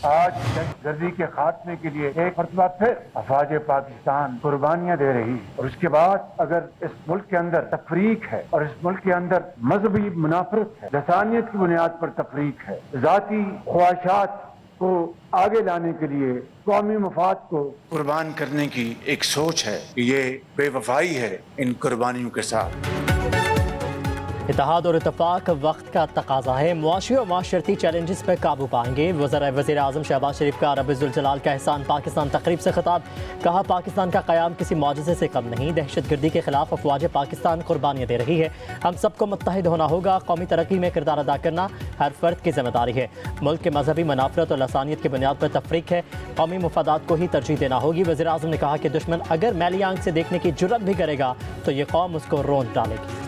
आज दहशतगर्दी के खात्मे के लिए एक मरतबा फिर अफवाज पाकिस्तान कुर्बानियां दे रही है। और उसके बाद अगर इस मुल्क के अंदर तफरीक है और इस मुल्क के अंदर मजहबी मुनाफरत है, लसानियत की बुनियाद पर तफरीक है, जाती ख्वाहिशात को आगे लाने के लिए कौमी मफाद को कुर्बान करने की एक सोच है, ये बेवफाई है इन कुर्बानियों के साथ। इत्तेहाद और इत्तफाक वक्त का तकाजा है। मुआशी और माशरती चैलेंजेस पर काबू पाएंगे। वज़ीर आज़म शहबाज शरीफ का रब्बुल जलाल का एहसान पाकिस्तान तकरीब से खिताब। कहा, पाकिस्तान का क़याम किसी मौजज़े से कम नहीं। दहशतगर्दी के खिलाफ अफवाज पाकिस्तान कुर्बानियाँ दे रही है। हम सबको मुत्तहिद होना होगा। कौमी तरक्की में किरदार अदा करना हर फर्द की जिम्मेदारी है। मुल्क के मजहबी मुनाफरत और लसानियत की बुनियाद पर तफरीक है। कौमी मफादात को ही तरजीह देना होगी। वज़ीर आज़म ने कहा कि दुश्मन अगर मैली आंख से देखने की जुर्रत भी करेगा तो ये कौम उसको रोंद डालेगी।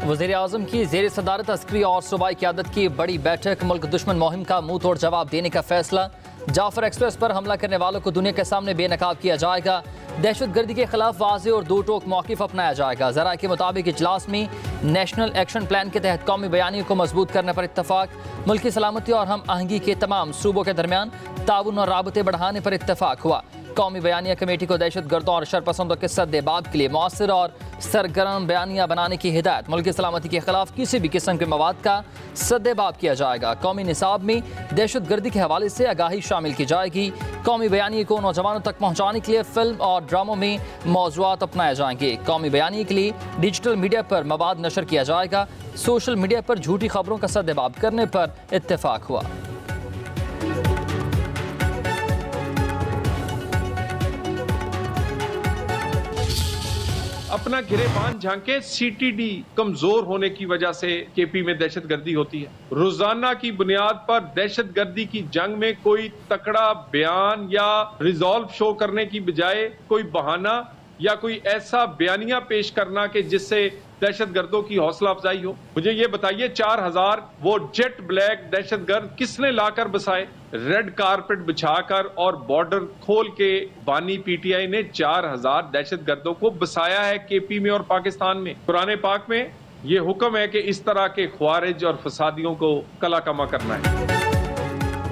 वज़ीर आज़म की ज़ेर सदारत अस्करी और सूबाई क़यादत की बड़ी बैठक। मुल्क दुश्मन मुहिम का मुंह तोड़ जवाब देने का फैसला। जाफर एक्सप्रेस पर हमला करने वालों को दुनिया के सामने बेनकाब किया जाएगा। दहशतगर्दी के खिलाफ वाज़ेह और दो टोक मौक़िफ़ अपनाया जाएगा। ज़रा के मुताबिक इजलास में नेशनल एक्शन प्लान के तहत कौमी बयानी को मजबूत करने पर इत्तफाक। मुल्की सलामती और हम आहंगी के तमाम सूबों के दरमियान ताउन और राबते बढ़ाने पर इत्तफाक हुआ। कौमी बयानिया कमेटी को दहशतगर्दों और शरपसंदों के सद्देबाब के लिए मौसर और सरगर्म बयानिया बनाने की हिदायत। मुल्क की सलामती के खिलाफ किसी भी किस्म के मवाद का सद्देबाब किया जाएगा। कौमी निसाब में दहशतगर्दी के हवाले से आगाही शामिल की जाएगी। कौमी बयानिया को नौजवानों तक पहुँचाने के लिए फिल्म और ड्रामों में मौज़ूआत अपनाए जाएंगे। कौमी बयानिया के लिए डिजिटल मीडिया पर मवाद नशर किया जाएगा। सोशल मीडिया पर झूठी खबरों का सद्देबाब करने पर इत्तेफाक हुआ। अपना गिरेबान झांके। सीटीडी कमजोर होने की वजह से केपी में दहशतगर्दी होती है। रोजाना की बुनियाद पर दहशतगर्दी की जंग में कोई तकड़ा बयान या रिजॉल्व शो करने की बजाय कोई बहाना या कोई ऐसा बयानिया पेश करना कि जिससे दहशतगर्दों की हौसला अफजाई हो। मुझे ये बताइए, 4000 वो जेट ब्लैक दहशतगर्द किसने लाकर बसाए? रेड कारपेट बिछाकर और बॉर्डर खोल के बानी पीटीआई ने 4000 दहशतगर्दों को बसाया है केपी में और पाकिस्तान में। कुरान पाक में ये हुक्म है कि इस तरह के ख्वारिज और फसादियों को कला कमा करना है।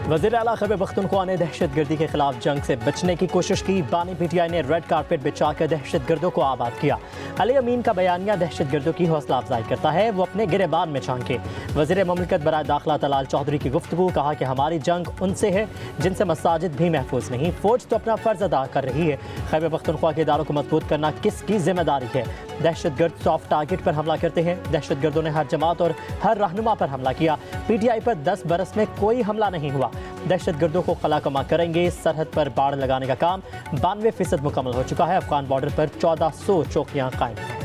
वज़ीर आला खैबर पख्तूनख्वा ने दहशतगर्दी के खिलाफ जंग से बचने की कोशिश की। बानी पीटीआई ने रेड कारपेट बिछाकर दहशतगर्दों को आबाद किया। अली अमीन का बयानिया दहशतगर्दों की हौसला अफजाई करता है, वो अपने गिरेबान में झांके। वज़ीर ममलकत बराए दाखिला तलाल चौधरी की गुफ्तगू। कहा कि हमारी जंग उनसे है जिनसे मसाजिद भी महफूज नहीं। फौज तो अपना फ़र्ज अदा कर रही है। खैबर पख्तूनख्वा के इदारों को मजबूत करना किसकी जिम्मेदारी है? दहशतगर्द सॉफ्ट टारगेट पर हमला करते हैं। दहशतगर्दों ने हर जमात और हर रहनुमा पर हमला किया। पीटीआई पर 10 बरस में कोई हमला नहीं हुआ। दहशतगर्दों को कला कमा करेंगे। सरहद पर बाड़ लगाने का काम 92% मुकम्मल हो चुका है। अफगान बॉर्डर पर 1400 चौकियां कायम हैं।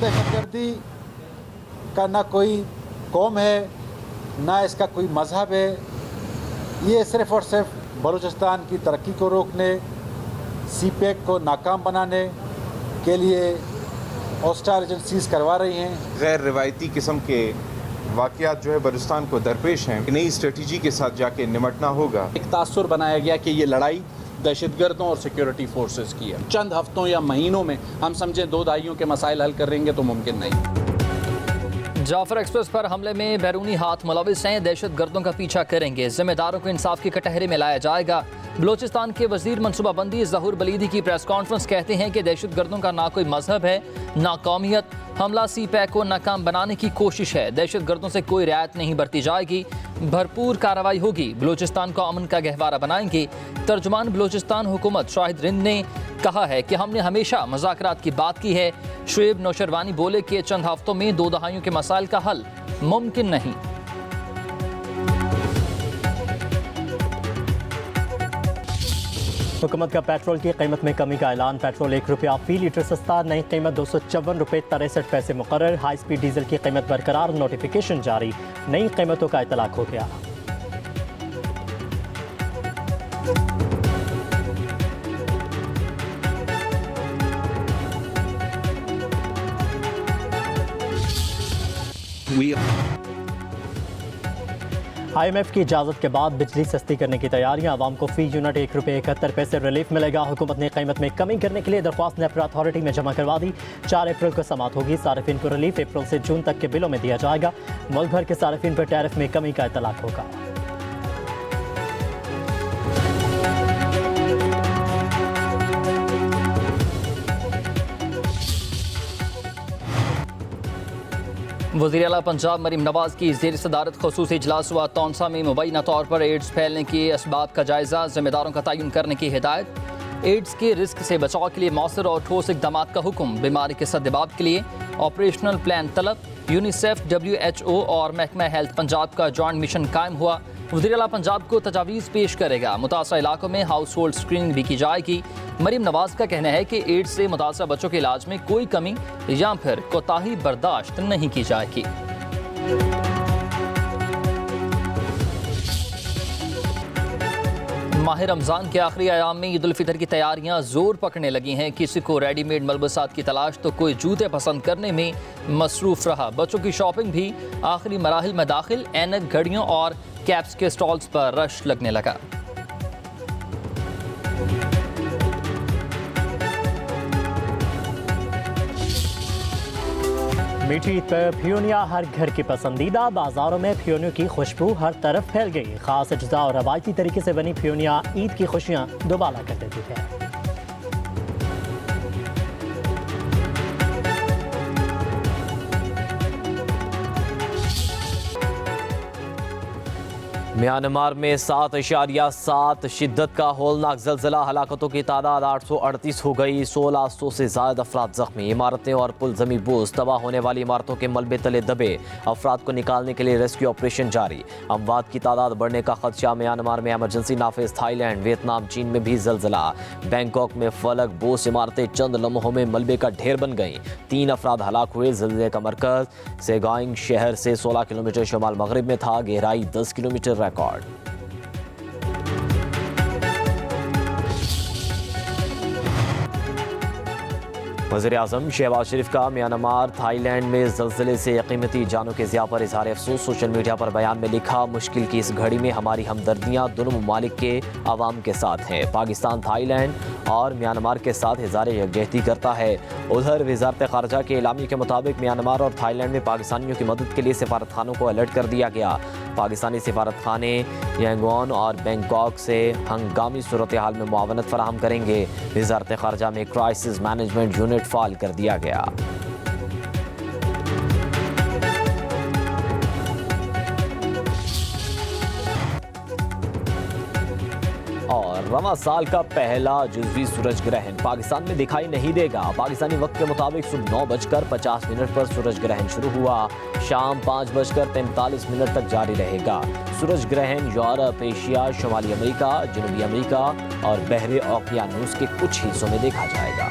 दहशतगर्दी का ना कोई कौम है, ना इसका कोई मजहब है। ये सिर्फ़ और सिर्फ बलूचिस्तान की तरक्की को रोकने, सीपेक को नाकाम बनाने के लिए हॉस्टाइल एजेंसीज करवा रही हैं। गैर रिवायती किस्म के वाक़यात जो है बलूचिस्तान को दरपेश हैं। नई स्ट्रेटजी के साथ जाके निमटना होगा। एक तासुर बनाया गया कि ये लड़ाई दहशतगर्दों और सिक्योरिटी फोर्सेस की है। चंद हफ्तों या महीनों में हम समझें 2 दहाइयों के मसाइल हल करेंगे तो मुमकिन नहीं। जाफर एक्सप्रेस पर हमले में बैरूनी हाथ मुलविस हैं। दहशतगर्दों का पीछा करेंगे। जिम्मेदारों को इंसाफ के कटहरे में लाया जाएगा। बलोचिस्तान के वजीर मनसूबाबंदी ज़हूर बलीदी की प्रेस कॉन्फ्रेंस कहते हैं कि दहशतगर्दों का ना कोई मजहब है, ना कौमियत। हमला सीपैक को नाकाम बनाने की कोशिश है। दहशतगर्दों से कोई रियायत नहीं बरती जाएगी। भरपूर कार्रवाई होगी। बलोचिस्तान को अमन का गहवारा बनाएंगे। तर्जुमान बलोचिस्तान हुकूमत शाहिद रिंद ने कहा है कि हमने हमेशा मुज़ाकरात की बात की है। शुएब नौशरवानी बोले कि चंद हफ्तों में 2 दहाइयों के मसाइल का हल मुमकिन नहीं। हुकूमत का पेट्रोल की कीमत में कमी का ऐलान। पेट्रोल 1 रुपया फी लीटर सस्ता। नई कीमत 254 रुपये 63 पैसे मुकर्रर। हाई स्पीड डीजल की कीमत बरकरार। नोटिफिकेशन जारी। नई कीमतों का इतलाक हो गया। IMF की इजाज़त के बाद बिजली सस्ती करने की तैयारियां। आवाम को फी यूनिट ₹1.71 रिलीफ मिलेगा। हुकूमत ने कीमत में कमी करने के लिए दरख्वास्त नेपरा अथॉरिटी में जमा करवा दी। 4 अप्रैल को समात होगी। सार्फिन को रिलीफ अप्रैल से जून तक के बिलों में दिया जाएगा। मुल्क भर के सार्फिन पर टैरिफ में कमी का इतलाक होगा। वज़ीर आला पंजाब मरीम नवाज की ज़ेर सदारत ख़ुसूसी इजलास हुआ। तौंसा में मुबैना तौर पर एड्स फैलने के असबाब का जायज़ा, जिम्मेदारों का तयन करने की हिदायत। एड्स के रिस्क से बचाव के लिए मौसर और ठोस इक़दाम का हुक्म। बीमारी के सद्दबाब के लिए ऑपरेशनल प्लान तलब। यूनिसेफ, WHO और महकमा हेल्थ पंजाब का जॉइंट मिशन कायम हुआ। वज़ीर आला पंजाब को तजावीज़ पेश करेगा। मुतासरा इलाकों में हाउस होल्ड स्क्रीनिंग भी की जाएगी। मरीम नवाज का कहना है कि एड्स से मुतासरा बच्चों के इलाज में कोई कमी या फिर कोताही बर्दाश्त नहीं की जाएगी। माह रमज़ान के आखिरी अयाम में ईद उल फितर की तैयारियां जोर पकड़ने लगी हैं। किसी को रेडीमेड मलबसात की तलाश तो कोई जूते पसंद करने में मसरूफ़ रहा। बच्चों की शॉपिंग भी आखिरी मराहिल में दाखिल। ऐनक, घड़ियों और कैप्स के स्टॉल्स पर रश लगने लगा। मीठी ईद पर फ्यूनिया हर घर की पसंदीदा। बाजारों में फ्यूनियों की खुशबू हर तरफ फैल गई। खास अज्जा और रवायती तरीके से बनी फ्यूनिया ईद की खुशियाँ दोबारा कर देती है। म्यांमार में 7.7 शिद्दत का होलनाक जलजिला। हलाकतों की तादाद 838 हो गई। 1600 से ज़्यादा अफराद जख्मी। इमारतें और पुल ज़मी बोझ। तबाह होने वाली इमारतों के मलबे तले दबे। अफराद को निकालने के लिए रेस्क्यू ऑपरेशन जारी। अमवात की तादाद बढ़ने का खदशा। म्यांमार में एमरजेंसी नाफिज। थाईलैंड, वियतनाम, चीन में भी जलजिला। बैंकॉक में फलक बोस इमारतें चंद लम्हों में मलबे का ढेर बन गईं। 3 अफराद हलाक हुए। जलजिले का मरकज सेगाइंग शहर से 16 किलोमीटर शुमाल मगरिब में था। गहराई 10 किलोमीटर रिकॉर्ड। वज़ीर-ए-आज़म शहबाज शरीफ का म्यांमार, थाईलैंड में ज़लज़ले से कीमती जानों के ज़िया पर इज़हार अफसोस। सोशल मीडिया पर बयान में लिखा, मुश्किल की इस घड़ी में हमारी हमदर्दियाँ दोनों ममालिक के अवाम के साथ हैं। पाकिस्तान थाईलैंड और म्यांमार के साथ इज़हार यकजहती करता है। उधर वज़ारत ख़ारजा के एलामी के मुताबिक म्यांमार और थाईलैंड में पाकिस्तानियों की मदद के लिए सिफारतखानों को अलर्ट कर दिया गया। पाकिस्तानी सिफारतखाने यांगोन और बैंकॉक से हंगामी सूरत हाल में मुआवनत फराहम करेंगे। वज़ारत ख़ारजा में क्राइसिस मैनेजमेंट यूनिट फाल कर दिया गया। और रवां साल का पहला जुज़वी सूरज ग्रहण पाकिस्तान में दिखाई नहीं देगा। पाकिस्तानी वक्त के मुताबिक सुबह 9:50 पर सूरज ग्रहण शुरू हुआ। शाम 5:43 तक जारी रहेगा। सूरज ग्रहण यूरोप, एशिया, शुमाली अमेरिका, जनूबी अमेरिका और बहरे ओकियानूस के कुछ हिस्सों में देखा जाएगा।